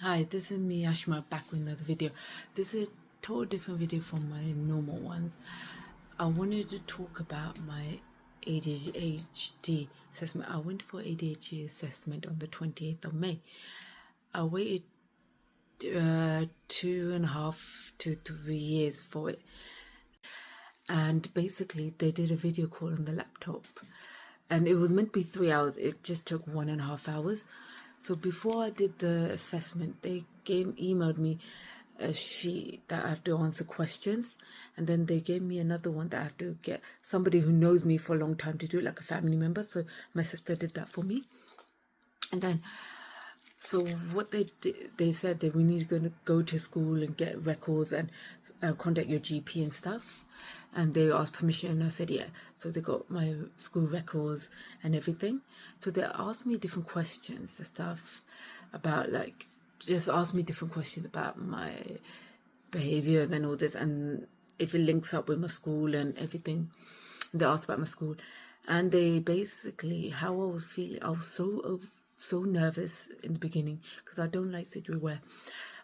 Hi, this is me, Ashma, back with another video. This is a total different video from my normal ones. I wanted to talk about my ADHD assessment. I went for ADHD assessment on the 28th of May. I waited 2.5 to 3 years for it. And basically, they did a video call on the laptop. And it was meant to be 3 hours. It just took 1.5 hours. So before I did the assessment, they emailed me a sheet that I have to answer questions, and then they gave me another one that I have to get somebody who knows me for a long time to do it, like a family member. So my sister did that for me. And then, so what they did, they said that we need to go to school and get records and contact your GP and stuff. And they asked permission, and I said yeah. So they got my school records and everything. So they asked me different questions and stuff about, like, just asked me different questions about my behaviors and all this, and if it links up with my school and everything. They asked about my school, and they basically, how I was feeling. I was so nervous in the beginning, because I don't like situations where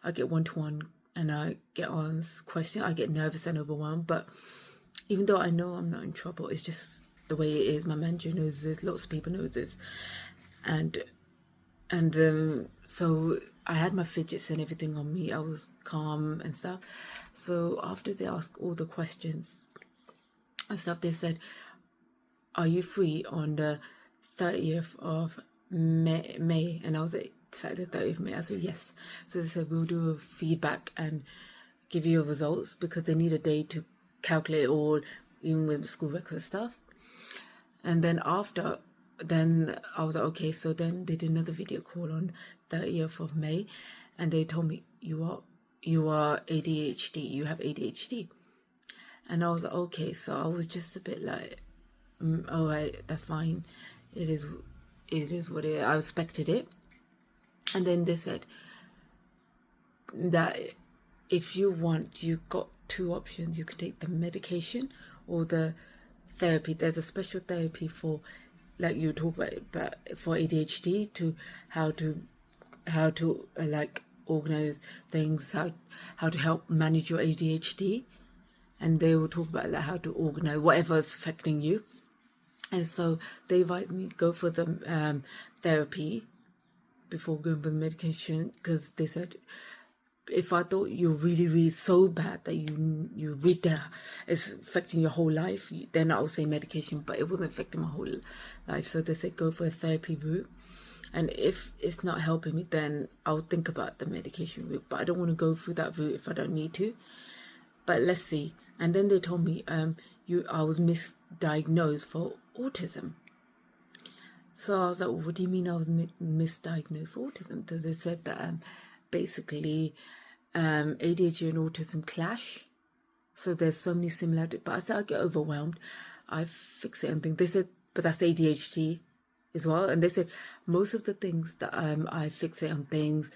I get one-to-one and I get on question. I get nervous and overwhelmed, but even though I know I'm not in trouble, it's just the way it is. My manager knows this, lots of people know this, and so I had my fidgets and everything on me. I was calm and stuff. So after they asked all the questions and stuff, they said, "Are you free on the 30th of May?" And I was like, Saturday 30th of May. I said yes. So they said, "We'll do a feedback and give you your results," because they need a day to calculate all, even with school record stuff. And then then I was like, okay. So then they did another video call on 30th of May, and they told me, you are ADHD, you have ADHD. And I was like, okay. So I was just a bit like, all right, that's fine. It is what it is. I expected it. And then they said that if you want, you got two options. You can take the medication or the therapy. There's a special therapy for, like you talk about, but for ADHD, to how to like organize things, how to help manage your ADHD, and they will talk about like how to organize whatever's affecting you. And so they invited me to go for the therapy before going for the medication, because they said, if I thought you're really so bad that you read that it's affecting your whole life, then I would say medication, but it wasn't affecting my whole life. So they said go for a therapy route, and if it's not helping me, then I'll think about the medication route, but I don't want to go through that route if I don't need to. But let's see. And then they told me I was misdiagnosed for autism. So I was like, well, what do you mean I was misdiagnosed for autism? So they said that basically ADHD and autism clash. So there's so many similarities. But I said I get overwhelmed, I fix it and things. They said, but that's ADHD as well. And they said most of the things that I fixate on things,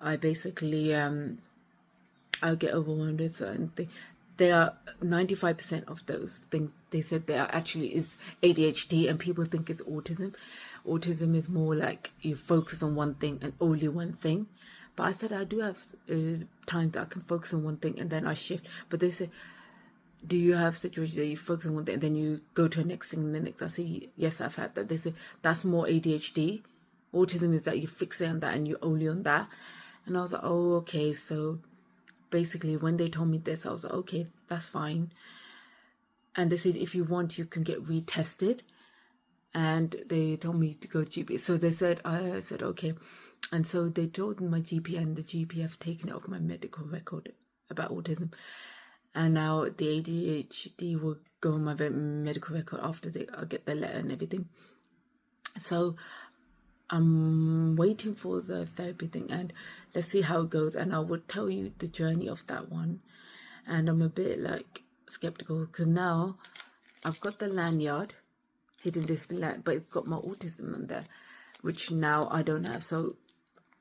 I basically I get overwhelmed with certain things. They are 95% of those things. They said they are actually is ADHD, and people think it's autism. Autism is more like you focus on one thing and only one thing. But I said I do have times that I can focus on one thing and then I shift. But they said, do you have situations that you focus on one thing and then you go to the next thing and the next? I said, yes, I've had that. They said, that's more ADHD. Autism is that you fixate on that and you're only on that. And I was like, oh, okay. So basically when they told me this, I was like, okay, that's fine. And they said, if you want, you can get retested. And they told me to go to GP. So they said, I said, okay. And so they told my GP, and the GP have taken it off my medical record about autism. And now the ADHD will go on my medical record after I get the letter and everything. So I'm waiting for the therapy thing, and let's see how it goes. And I will tell you the journey of that one. And I'm a bit like skeptical, because now I've got the lanyard, hidden display, but it's got my autism on there, which now I don't have. So,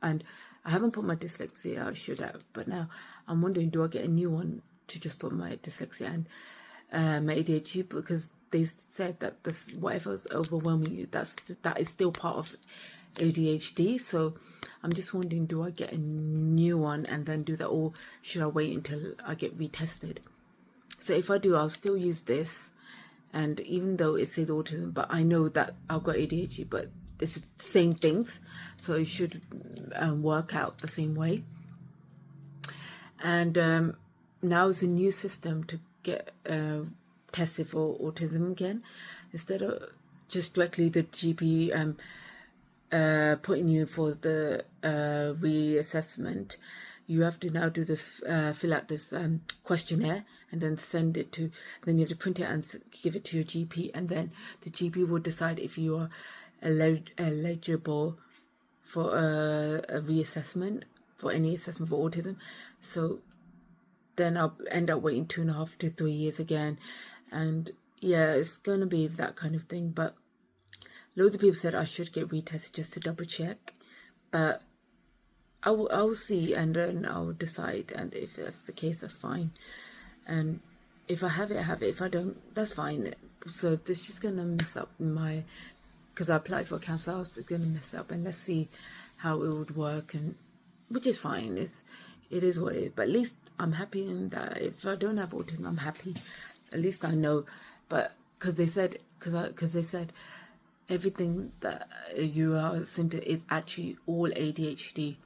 and I haven't put my dyslexia, I should have, but now I'm wondering, do I get a new one to just put my dyslexia and my ADHD, because they said that this, whatever's overwhelming you, that is still part of ADHD. So I'm just wondering, do I get a new one and then do that, or should I wait until I get retested? So if I do, I'll still use this, and even though it says autism, but I know that I've got ADHD, but it's the same things, so it should work out the same way. And now it's a new system to get tested for autism again, instead of just directly the GP putting you for the reassessment. You have to now do this, fill out this questionnaire, and then send it to, then you have to print it and give it to your GP, and then the GP will decide if you are eligible for a reassessment, for any assessment for autism. So then I'll end up waiting 2.5 to 3 years again. And yeah, it's going to be that kind of thing. But loads of people said I should get retested just to double check. But I'll see, and then I'll decide. And if that's the case, that's fine. And if I have it, I have it. If I don't, that's fine. So this is just going to mess up my, because I applied for cancer, it's going to mess up. And let's see how it would work, and which is fine. It is what it is. But at least I'm happy in that. If I don't have autism, I'm happy. At least I know. But because they said, everything that you are symptom is actually all ADHD.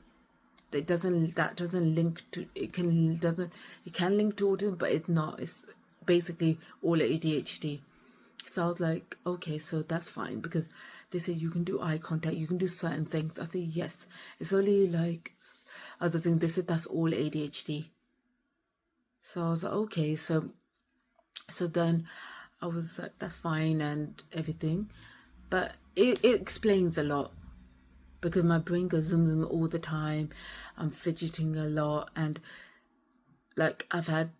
That doesn't link to, it can link to autism, but it's not. It's basically all ADHD. So I was like, okay, so that's fine, because they said you can do eye contact, you can do certain things. I said yes. It's only like other things. They said that's all ADHD. So I was like, okay, so then I was like, that's fine and everything, but it explains a lot, because my brain goes zoom zoom all the time. I'm fidgeting a lot, and like I've had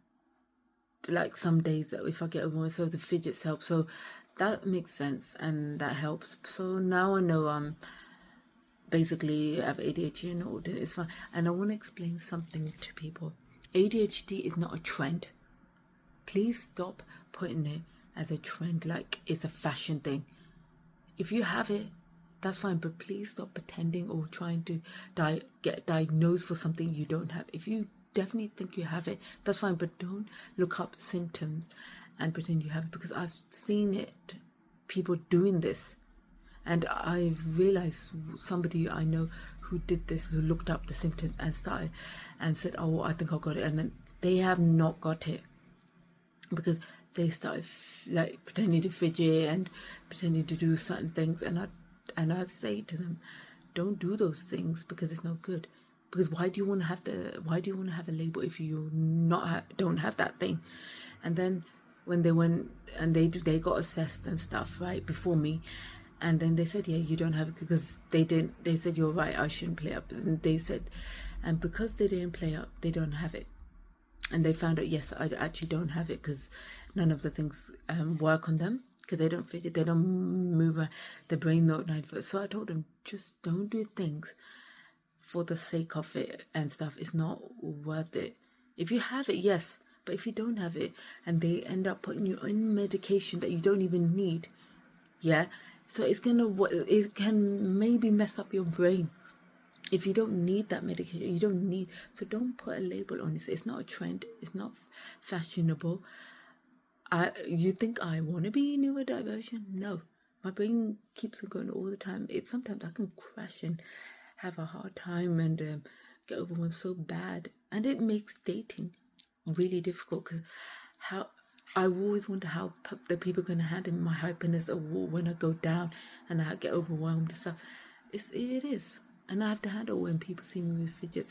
like some days that if I get overwhelmed, so the fidgets help. So that makes sense, and that helps. So now I know I'm basically have ADHD and all that. It's fine. And I want to explain something to people. ADHD is not a trend. Please stop putting it as a trend, like it's a fashion thing. If you have it, that's fine, but please stop pretending or trying to get diagnosed for something you don't have. If you definitely think you have it, that's fine, but don't look up symptoms and pretend you have it, because I've seen it, people doing this, and I've realized somebody I know who did this, who looked up the symptoms and started and said, oh, I think I got it, and then they have not got it, because they started like pretending to fidget and pretending to do certain things, and I say to them, don't do those things, because it's not good. Because why do you want to have a label if you don't have that thing? And then when they went and they got assessed and stuff right before me, and then they said, yeah, you don't have it, because they said, you're right, I shouldn't play up, and they said, and because they didn't play up, they don't have it. And they found out, yes, I actually don't have it, because none of the things work on them, because they don't fidget, they don't move the brain not 9 So I told them, just don't do things for the sake of it and stuff. It's not worth it. If you have it, yes, but if you don't have it and they end up putting you on medication that you don't even need, yeah, so it can maybe mess up your brain. If you don't need that medication, you don't need, so don't put a label on it. It's not a trend, it's not fashionable. You think I want to be neurodivergent? No, my brain keeps on going all the time. Sometimes I can crash and have a hard time and get overwhelmed so bad, and it makes dating really difficult, because I always wonder how the people are going to handle my hyperness, or when I go down and I get overwhelmed and stuff. It is, and I have to handle when people see me with fidget.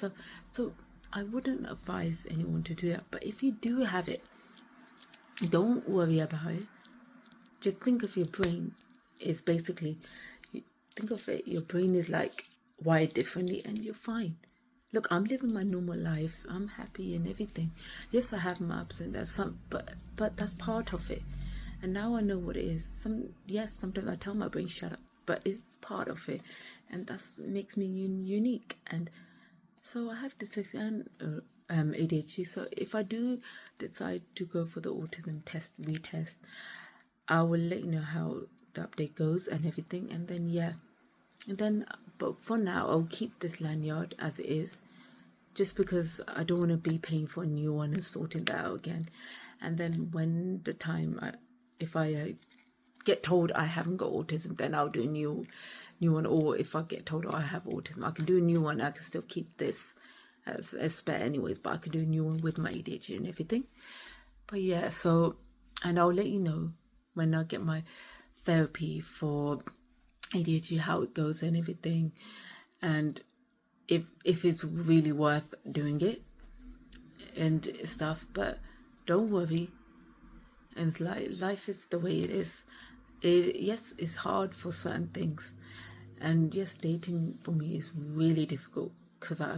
So I wouldn't advise anyone to do that. But if you do have it, don't worry about it. Just think of your brain is basically, think of it, your brain is like wired differently, and you're fine. Look, I'm living my normal life. I'm happy and everything. Yes, I have my ups and downs, but that's part of it. And now I know what it is. Sometimes I tell my brain shut up, but it's part of it, and that makes me unique. And so I have dyslexia and ADHD. So if I do decide to go for the autism retest, I will let you know how the update goes and everything. And then yeah, And then, but for now, I'll keep this lanyard as it is, just because I don't want to be paying for a new one and sorting that out again. And then when the time, if I get told I haven't got autism, then I'll do a new one. Or if I get told, oh, I have autism, I can do a new one. I can still keep this as spare anyways, but I can do a new one with my ADHD and everything. But yeah, so, and I'll let you know when I get my therapy for ADHD, how it goes and everything, and if it's really worth doing it and stuff. But don't worry, and it's like life is the way it is. Yes, it's hard for certain things, and yes, dating for me is really difficult because I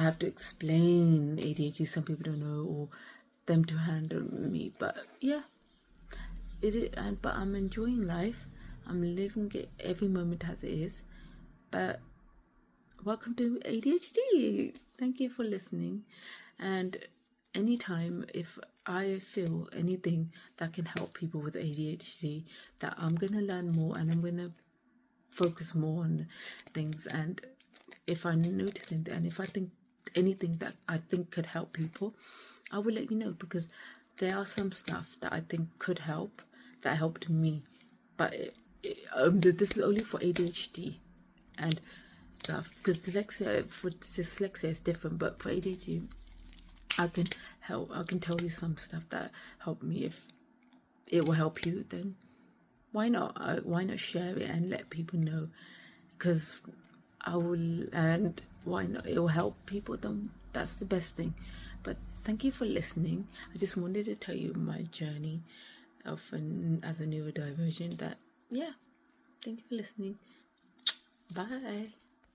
have to explain ADHD. Some people don't know, or them to handle me. But yeah, it is. But I'm enjoying life. I'm living it every moment as it is. But welcome to ADHD. Thank you for listening. And anytime if I feel anything that can help people with ADHD, that I'm going to learn more and I'm going to focus more on things. And if I notice it, and if I think anything that I think could help people, I will let you know, because there are some stuff that I think could help, that helped me. But this is only for ADHD and stuff, because dyslexia is different, but for ADHD I can tell you some stuff that helped me. If it will help you, then why not share it and let people know, because I will, and why not, it will help people, then that's the best thing. But thank you for listening. I just wanted to tell you my journey of as a neurodivergent. That, yeah, thank you for listening. Bye.